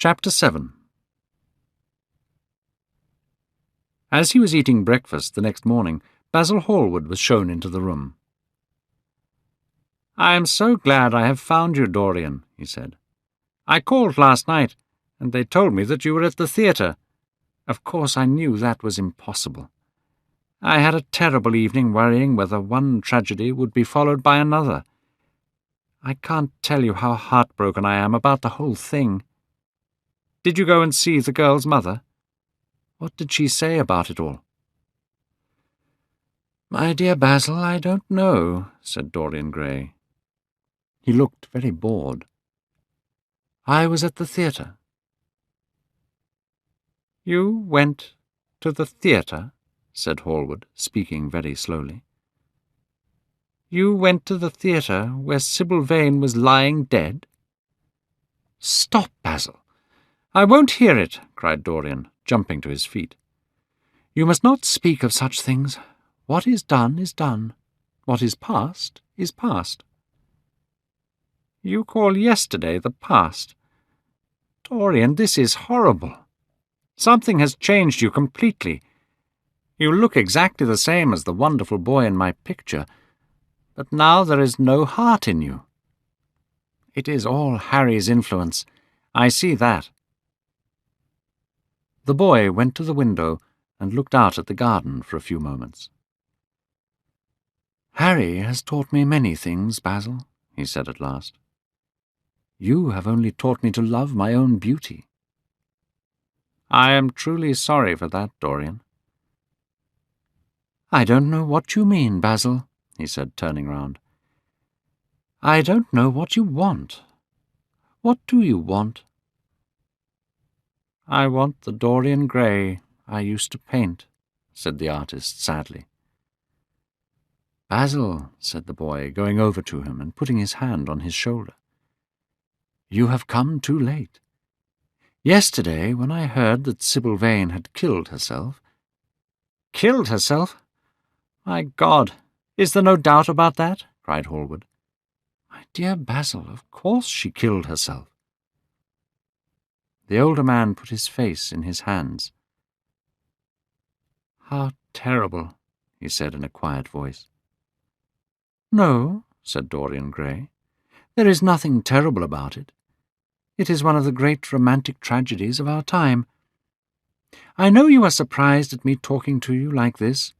Chapter 7. As he was eating breakfast the next morning, Basil Hallward was shown into the room. "I am so glad I have found you, Dorian," he said. "I called last night, and they told me that you were at the theatre. Of course I knew that was impossible. I had a terrible evening worrying whether one tragedy would be followed by another. I can't tell you how heartbroken I am about the whole thing. Did you go and see the girl's mother? What did she say about it all?" "My dear Basil, I don't know," said Dorian Gray. He looked very bored. "I was at the theatre." "You went to the theatre?" said Hallward, speaking very slowly. "You went to the theatre where Sybil Vane was lying dead?" "Stop, Basil! I won't hear it," cried Dorian, jumping to his feet. "You must not speak of such things. What is done is done. What is past is past." "You call yesterday the past? Dorian, this is horrible. Something has changed you completely. You look exactly the same as the wonderful boy in my picture, but now there is no heart in you. It is all Harry's influence. I see that." The boy went to the window and looked out at the garden for a few moments. "Harry has taught me many things, Basil," he said at last. "You have only taught me to love my own beauty." "I am truly sorry for that, Dorian." "I don't know what you mean, Basil," he said, turning round. "I don't know what you want. What do you want?" "I want the Dorian Gray I used to paint," said the artist sadly. "Basil," said the boy, going over to him and putting his hand on his shoulder, "you have come too late. Yesterday, when I heard that Sybil Vane had killed herself—" "Killed herself? My God, is there no doubt about that?" cried Hallward. "My dear Basil, of course she killed herself." The older man put his face in his hands. "How terrible," he said in a quiet voice. "No," said Dorian Gray. "There is nothing terrible about it. It is one of the great romantic tragedies of our time. I know you are surprised at me talking to you like this.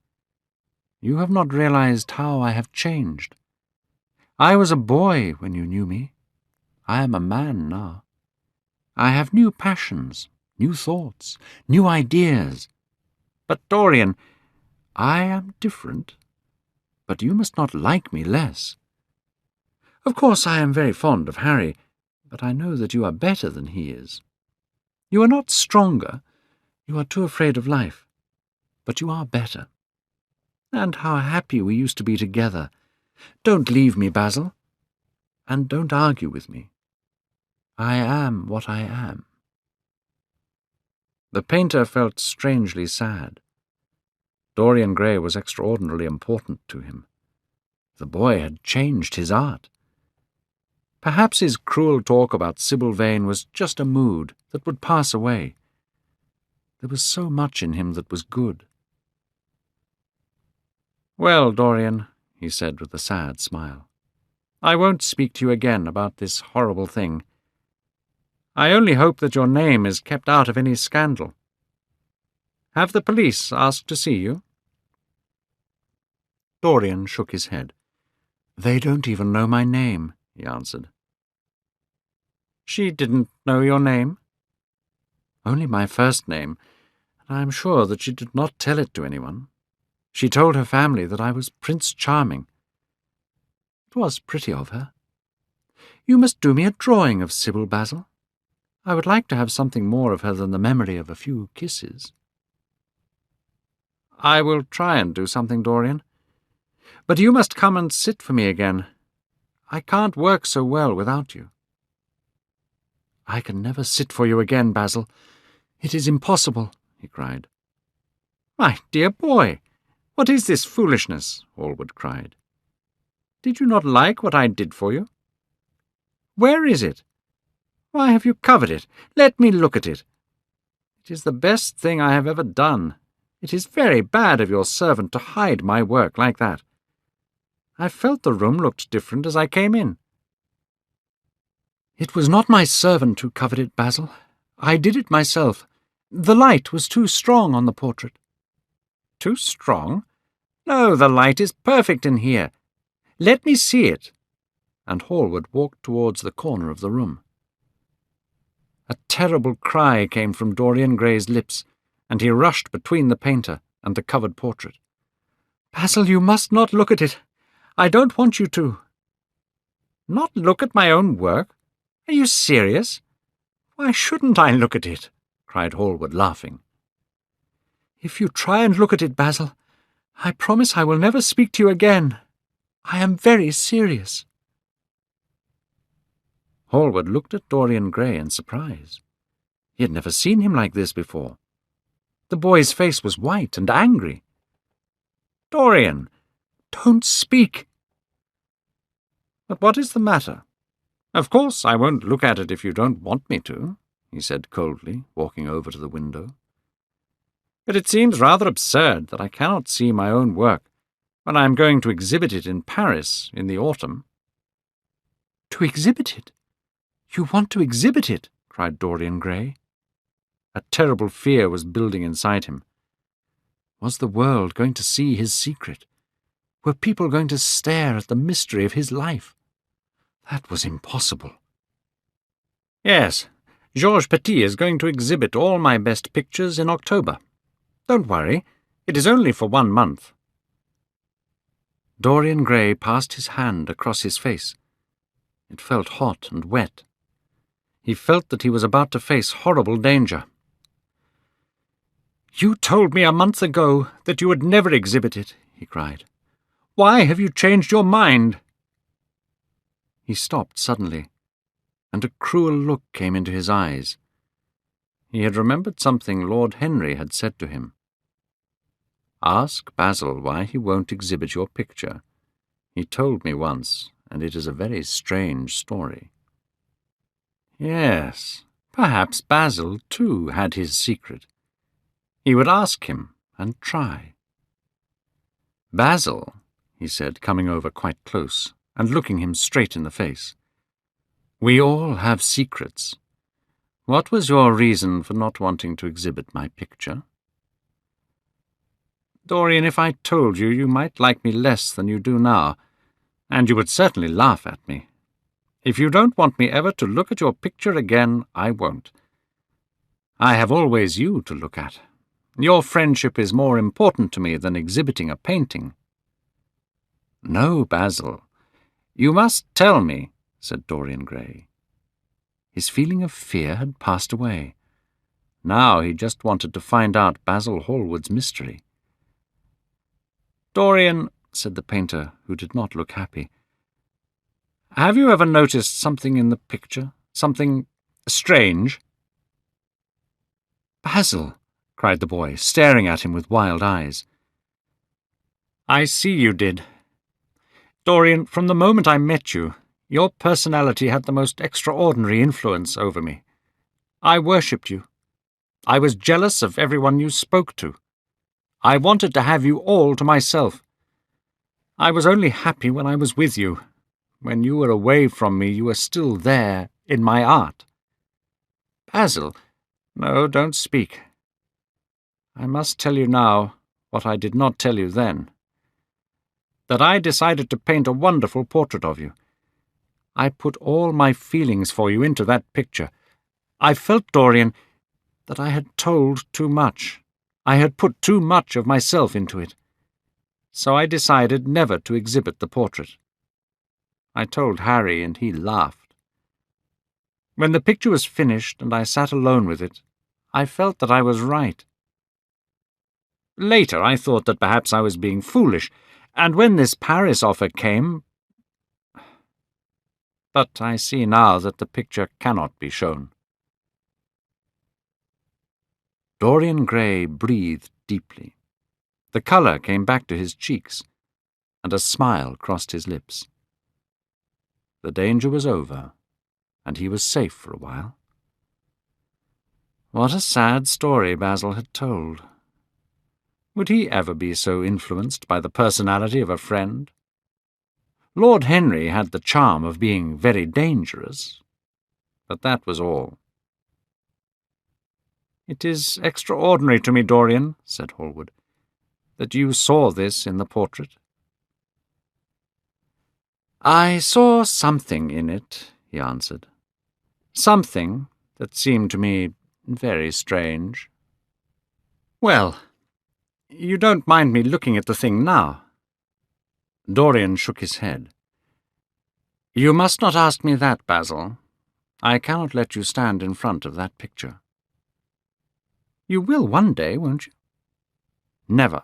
You have not realized how I have changed. I was a boy when you knew me. I am a man now. I have new passions, new thoughts, new ideas. But, Dorian, I am different. But you must not like me less. Of course I am very fond of Harry, but I know that you are better than he is. You are not stronger. You are too afraid of life. But you are better. And how happy we used to be together. Don't leave me, Basil. And don't argue with me. I am what I am." The painter felt strangely sad. Dorian Gray was extraordinarily important to him. The boy had changed his art. Perhaps his cruel talk about Sybil Vane was just a mood that would pass away. There was so much in him that was good. "Well, Dorian," he said with a sad smile, "I won't speak to you again about this horrible thing. I only hope that your name is kept out of any scandal. Have the police asked to see you?" Dorian shook his head. "They don't even know my name," he answered. "She didn't know your name?" "Only my first name, and I am sure that she did not tell it to anyone. She told her family that I was Prince Charming. It was pretty of her. You must do me a drawing of Sybil, Basil. I would like to have something more of her than the memory of a few kisses." "I will try and do something, Dorian. But you must come and sit for me again. I can't work so well without you." "I can never sit for you again, Basil. It is impossible," he cried. "My dear boy, what is this foolishness?" Hallward cried. "Did you not like what I did for you? Where is it? Why have you covered it? Let me look at it. It is the best thing I have ever done. It is very bad of your servant to hide my work like that. I felt the room looked different as I came in. It was not my servant who covered it, Basil. I did it myself. The light was too strong on the portrait. Too strong? No, the light is perfect in here. Let me see it. And Hallward walked towards the corner of the room. A terrible cry came from Dorian Gray's lips, and he rushed between the painter and the covered portrait. Basil, you must not look at it. I don't want you to. Not look at my own work? Are you serious? Why shouldn't I look at it? Cried Hallward, laughing. If you try and look at it, Basil, I promise I will never speak to you again. I am very serious. Hallward looked at Dorian Gray in surprise. He had never seen him like this before. The boy's face was white and angry. Dorian, don't speak. But what is the matter? Of course I won't look at it if you don't want me to, he said coldly, walking over to the window. But it seems rather absurd that I cannot see my own work when I am going to exhibit it in Paris in the autumn. To exhibit it? You want to exhibit it? Cried Dorian Gray. A terrible fear was building inside him. Was the world going to see his secret? Were people going to stare at the mystery of his life? That was impossible. Yes, Georges Petit is going to exhibit all my best pictures in October. Don't worry, it is only for 1 month. Dorian Gray passed his hand across his face. It felt hot and wet. He felt that he was about to face horrible danger. You told me a month ago that you would never exhibit it, he cried. Why have you changed your mind? He stopped suddenly, and a cruel look came into his eyes. He had remembered something Lord Henry had said to him. Ask Basil why he won't exhibit your picture. He told me once, and it is a very strange story. Yes, perhaps Basil, too, had his secret. He would ask him and try. Basil, he said, coming over quite close and looking him straight in the face, we all have secrets. What was your reason for not wanting to exhibit my picture? Dorian, if I told you, you might like me less than you do now, and you would certainly laugh at me. If you don't want me ever to look at your picture again, I won't. I have always you to look at. Your friendship is more important to me than exhibiting a painting. No, Basil. You must tell me, said Dorian Gray. His feeling of fear had passed away. Now he just wanted to find out Basil Hallward's mystery. Dorian, said the painter, who did not look happy, have you ever noticed something in the picture? Something strange? Basil, cried the boy, staring at him with wild eyes. I see you did. Dorian, from the moment I met you, your personality had the most extraordinary influence over me. I worshipped you. I was jealous of everyone you spoke to. I wanted to have you all to myself. I was only happy when I was with you. When you were away from me, you were still there, in my art. Basil, no, don't speak. I must tell you now what I did not tell you then. That I decided to paint a wonderful portrait of you. I put all my feelings for you into that picture. I felt, Dorian, that I had told too much. I had put too much of myself into it. So I decided never to exhibit the portrait. I told Harry, and he laughed. When the picture was finished and I sat alone with it, I felt that I was right. Later I thought that perhaps I was being foolish, and when this Paris offer came... But I see now that the picture cannot be shown. Dorian Gray breathed deeply. The colour came back to his cheeks, and a smile crossed his lips. The danger was over, and he was safe for a while. What a sad story Basil had told. Would he ever be so influenced by the personality of a friend? Lord Henry had the charm of being very dangerous, but that was all. "It is extraordinary to me, Dorian," said Hallward, "that you saw this in the portrait." "I saw something in it," he answered. "Something that seemed to me very strange." "Well, you don't mind me looking at the thing now?" Dorian shook his head. "You must not ask me that, Basil. I cannot let you stand in front of that picture." "You will one day, won't you?" "Never."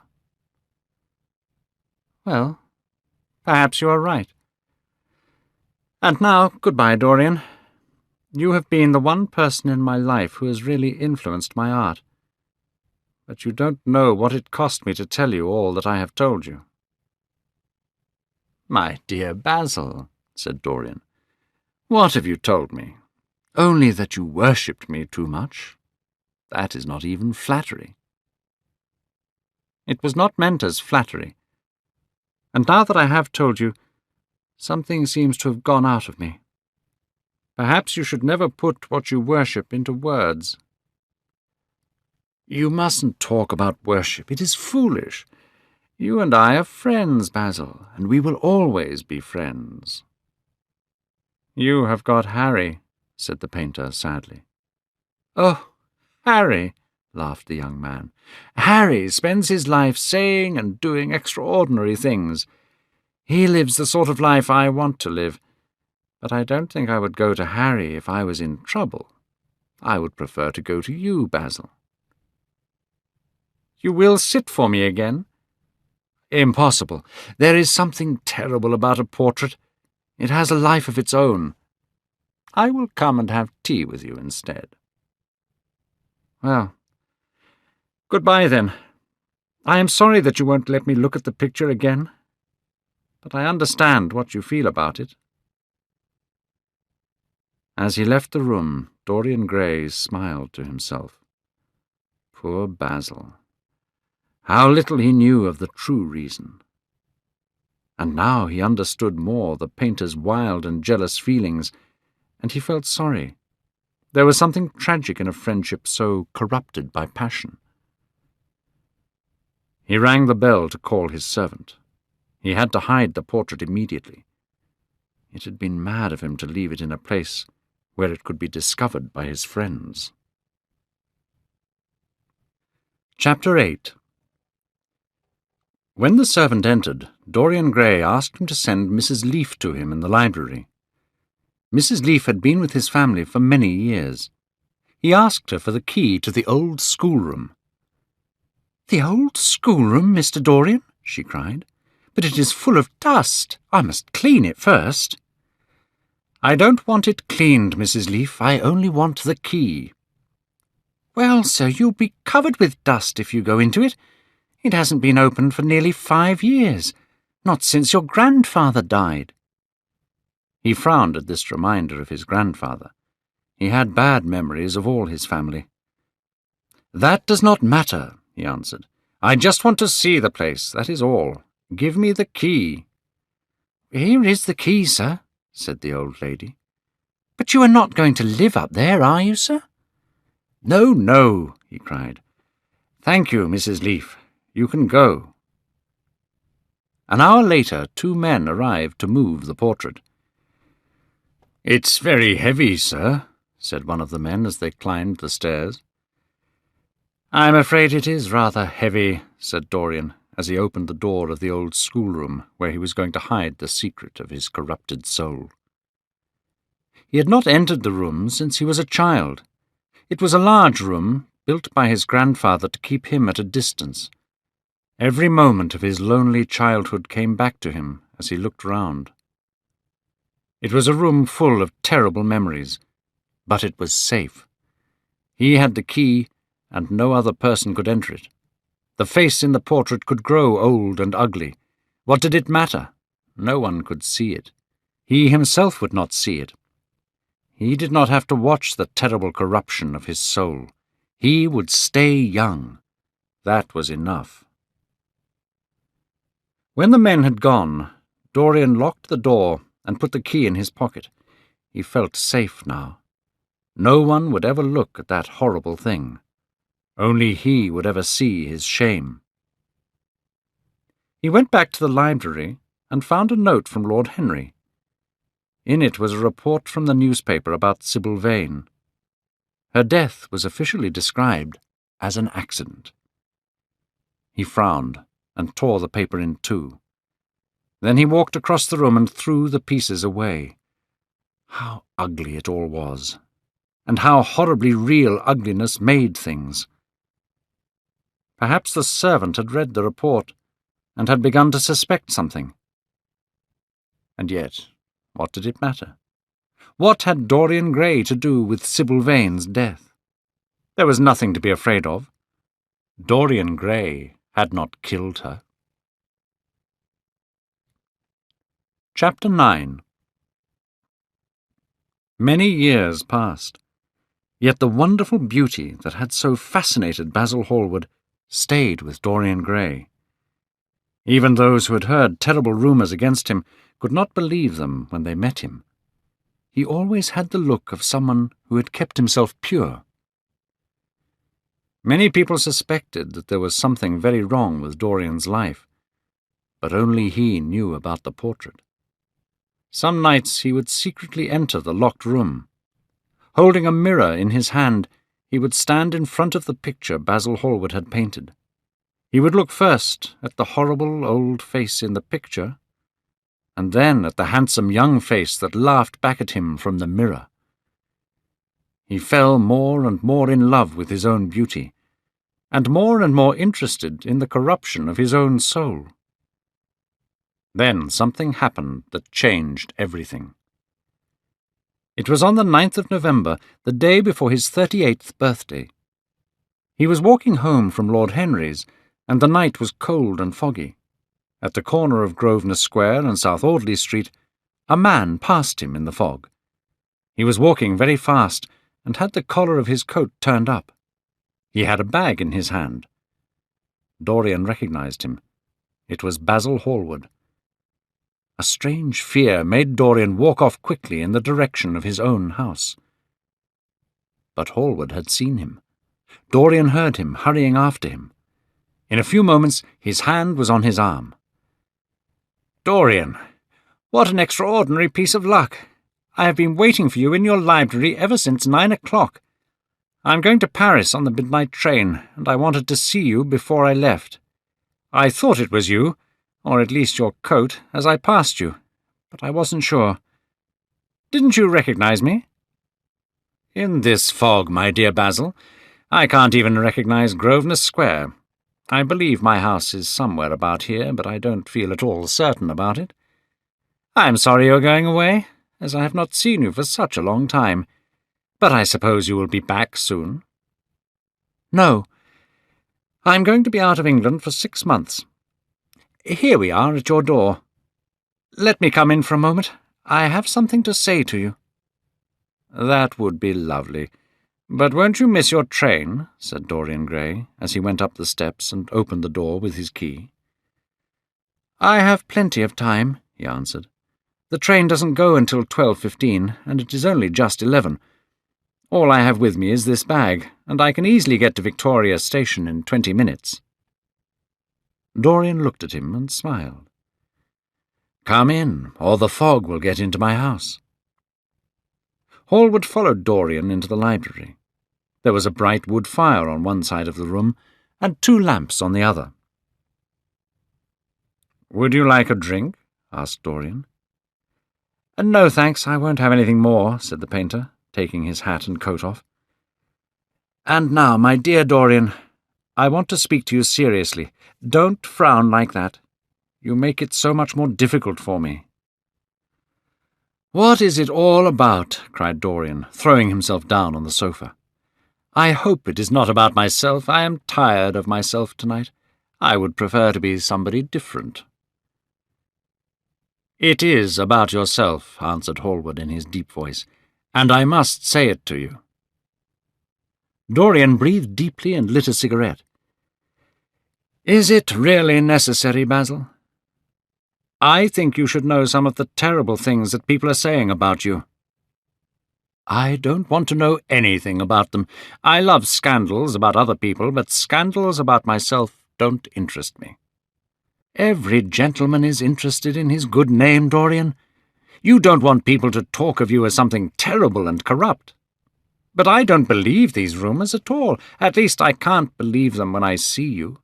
"Well, perhaps you are right. And now, goodbye, Dorian. You have been the one person in my life who has really influenced my art. But you don't know what it cost me to tell you all that I have told you." "My dear Basil," said Dorian, "what have you told me? Only that you worshipped me too much. That is not even flattery." "It was not meant as flattery. And now that I have told you, something seems to have gone out of me. Perhaps you should never put what you worship into words." "You mustn't talk about worship. It is foolish. You and I are friends, Basil, and we will always be friends." "You have got Harry," said the painter sadly. "Oh, Harry," laughed the young man. "Harry spends his life saying and doing extraordinary things. He lives the sort of life I want to live. But I don't think I would go to Harry if I was in trouble. I would prefer to go to you, Basil." "You will sit for me again?" "Impossible. There is something terrible about a portrait. It has a life of its own. I will come and have tea with you instead." "Well, goodbye then. I am sorry that you won't let me look at the picture again, but I understand what you feel about it." As he left the room, Dorian Gray smiled to himself. Poor Basil. How little he knew of the true reason. And now he understood more the painter's wild and jealous feelings, and he felt sorry. There was something tragic in a friendship so corrupted by passion. He rang the bell to call his servant. He had to hide the portrait immediately. It had been mad of him to leave it in a place where it could be discovered by his friends. Chapter 8. When the servant entered, Dorian Gray asked him to send Mrs. Leaf to him in the library. Mrs. Leaf had been with his family for many years. He asked her for the key to the old schoolroom. "The old schoolroom, Mr. Dorian?" she cried. "But it is full of dust. I must clean it first." "I don't want it cleaned, Mrs. Leaf. I only want the key." "Well, sir, you'll be covered with dust if you go into it. It hasn't been opened for nearly 5 years, not since your grandfather died." He frowned at this reminder of his grandfather. He had bad memories of all his family. "That does not matter," he answered. "I just want to see the place, that is all. Give me the key." "Here is the key, sir," said the old lady. "But you are not going to live up there, are you, sir?" "No, no," he cried. "Thank you, Mrs. Leaf. You can go." An hour later, 2 men arrived to move the portrait. "It's very heavy, sir," said one of the men as they climbed the stairs. "I'm afraid it is rather heavy," said Dorian, as he opened the door of the old schoolroom where he was going to hide the secret of his corrupted soul. He had not entered the room since he was a child. It was a large room, built by his grandfather to keep him at a distance. Every moment of his lonely childhood came back to him as he looked round. It was a room full of terrible memories, but it was safe. He had the key, and no other person could enter it. The face in the portrait could grow old and ugly. What did it matter? No one could see it. He himself would not see it. He did not have to watch the terrible corruption of his soul. He would stay young. That was enough. When the men had gone, Dorian locked the door and put the key in his pocket. He felt safe now. No one would ever look at that horrible thing. Only he would ever see his shame. He went back to the library and found a note from Lord Henry. In it was a report from the newspaper about Sybil Vane. Her death was officially described as an accident. He frowned and tore the paper in two. Then he walked across the room and threw the pieces away. How ugly it all was, and how horribly real ugliness made things. Perhaps the servant had read the report and had begun to suspect something. And yet, what did it matter? What had Dorian Gray to do with Sybil Vane's death? There was nothing to be afraid of. Dorian Gray had not killed her. Chapter 9. Many years passed, yet the wonderful beauty that had so fascinated Basil Hallward stayed with Dorian Gray. Even those who had heard terrible rumours against him could not believe them when they met him. He always had the look of someone who had kept himself pure. Many people suspected that there was something very wrong with Dorian's life, but only he knew about the portrait. Some nights he would secretly enter the locked room. Holding a mirror in his hand, he would stand in front of the picture Basil Hallward had painted. He would look first at the horrible old face in the picture, and then at the handsome young face that laughed back at him from the mirror. He fell more and more in love with his own beauty, and more interested in the corruption of his own soul. Then something happened that changed everything. It was on the 9th of November, the day before his 38th birthday. He was walking home from Lord Henry's, and the night was cold and foggy. At the corner of Grosvenor Square and South Audley Street, a man passed him in the fog. He was walking very fast and had the collar of his coat turned up. He had a bag in his hand. Dorian recognized him. It was Basil Hallward. A strange fear made Dorian walk off quickly in the direction of his own house. But Hallward had seen him. Dorian heard him hurrying after him. In a few moments his hand was on his arm. "Dorian, what an extraordinary piece of luck! I have been waiting for you in your library ever since 9 o'clock. I am going to Paris on the midnight train, and I wanted to see you before I left. I thought it was you, or at least your coat, as I passed you, but I wasn't sure. Didn't you recognize me?" "In this fog, my dear Basil, I can't even recognize Grosvenor Square. I believe my house is somewhere about here, but I don't feel at all certain about it. I am sorry you are going away, as I have not seen you for such a long time. But I suppose you will be back soon." "No. I am going to be out of England for 6 months. Here we are at your door. Let me come in for a moment. I have something to say to you." "That would be lovely. But won't you miss your train?" said Dorian Gray, as he went up the steps and opened the door with his key. "I have plenty of time," he answered. "The train doesn't go until 12:15, and it is only just 11. All I have with me is this bag, and I can easily get to Victoria Station in 20 minutes. Dorian looked at him and smiled. "Come in, or the fog will get into my house." Hallward followed Dorian into the library. There was a bright wood fire on one side of the room, and 2 lamps on the other. "Would you like a drink?" asked Dorian. "No, thanks, I won't have anything more," said the painter, taking his hat and coat off. "And now, my dear Dorian, I want to speak to you seriously. Don't frown like that. You make it so much more difficult for me." "What is it all about?" cried Dorian, throwing himself down on the sofa. "I hope it is not about myself. I am tired of myself tonight. I would prefer to be somebody different." "It is about yourself," answered Hallward in his deep voice, and I must say it to you." Dorian breathed deeply and lit a cigarette. "Is it really necessary, Basil? I think you should know some of the terrible things that people are saying about you." "I don't want to know anything about them. I love scandals about other people, but scandals about myself don't interest me." "Every gentleman is interested in his good name, Dorian. You don't want people to talk of you as something terrible and corrupt. But I don't believe these rumours at all. At least I can't believe them when I see you.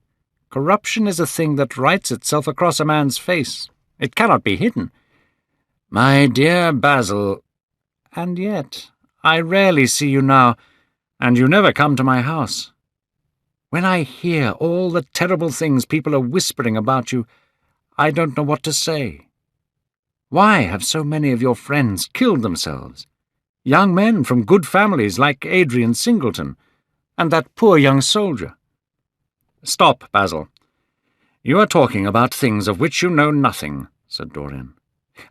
Corruption is a thing that writes itself across a man's face. It cannot be hidden." "My dear Basil, and yet I rarely see you now, and you never come to my house. When I hear all the terrible things people are whispering about you, I don't know what to say. Why have so many of your friends killed themselves? Young men from good families like Adrian Singleton, and that poor young soldier." "Stop, Basil. You are talking about things of which you know nothing," said Dorian.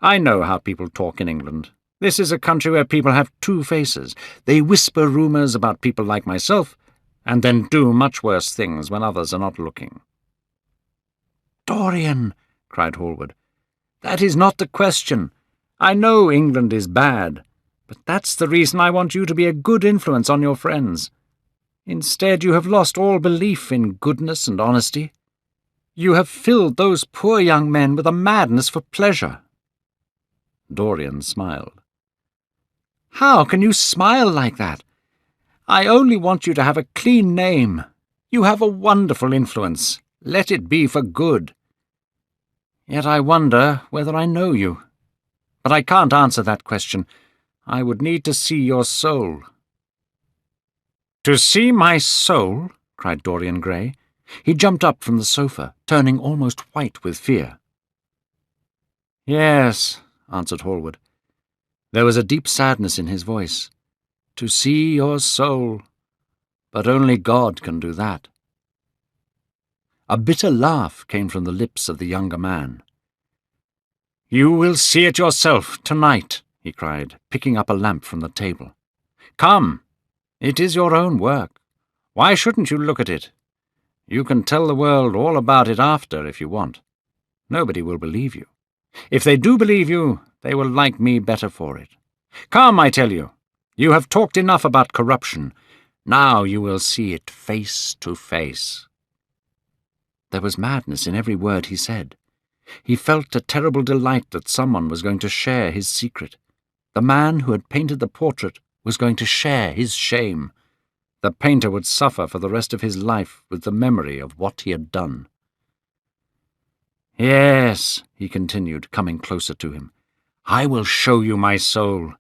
"I know how people talk in England. This is a country where people have two faces. They whisper rumours about people like myself, and then do much worse things when others are not looking." "Dorian," cried Hallward, "that is not the question. I know England is bad, but that's the reason I want you to be a good influence on your friends. Instead, you have lost all belief in goodness and honesty. You have filled those poor young men with a madness for pleasure." Dorian smiled. "How can you smile like that? I only want you to have a clean name. You have a wonderful influence. Let it be for good. Yet I wonder whether I know you. But I can't answer that question. I would need to see your soul." "To see my soul?" cried Dorian Gray. He jumped up from the sofa, turning almost white with fear. "Yes," answered Hallward. There was a deep sadness in his voice. "To see your soul. But only God can do that." A bitter laugh came from the lips of the younger man. "You will see it yourself tonight," he cried, picking up a lamp from the table. "Come, it is your own work. Why shouldn't you look at it? You can tell the world all about it after, if you want. Nobody will believe you. If they do believe you, they will like me better for it. Come, I tell you. You have talked enough about corruption. Now you will see it face to face." There was madness in every word he said. He felt a terrible delight that someone was going to share his secret. The man who had painted the portrait was going to share his shame. The painter would suffer for the rest of his life with the memory of what he had done. "Yes," he continued, coming closer to him, "I will show you my soul.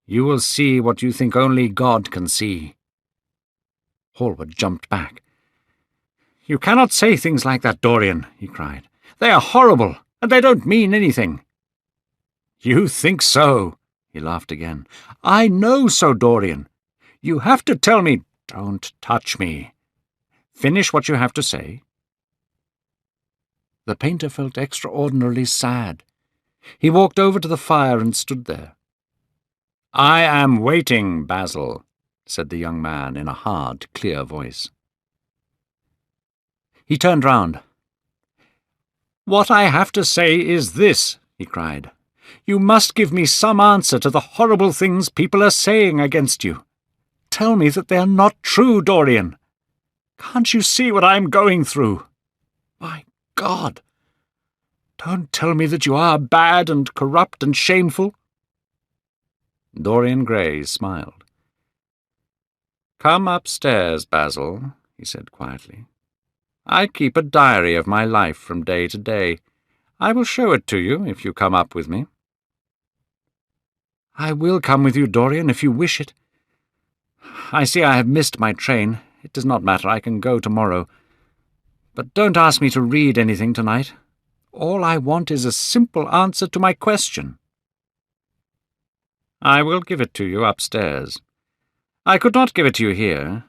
You will see what you think only God can see." Hallward jumped back. "You cannot say things like that, Dorian," he cried. "They are horrible, and they don't mean anything." "You think so?" he laughed again. "I know so, Dorian. You have to tell me—" "Don't touch me. Finish what you have to say." The painter felt extraordinarily sad. He walked over to the fire and stood there. "I am waiting, Basil," said the young man in a hard, clear voice. He turned round. "What I have to say is this," he cried. "You must give me some answer to the horrible things people are saying against you. Tell me that they are not true, Dorian. Can't you see what I am going through? My God! Don't tell me that you are bad and corrupt and shameful." Dorian Gray smiled. "Come upstairs, Basil," he said quietly. "I keep a diary of my life from day to day. I will show it to you if you come up with me." "I will come with you, Dorian, if you wish it. I see I have missed my train. It does not matter, I can go tomorrow. But don't ask me to read anything tonight. All I want is a simple answer to my question." "I will give it to you upstairs. I could not give it to you here.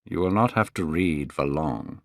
You will not have to read for long."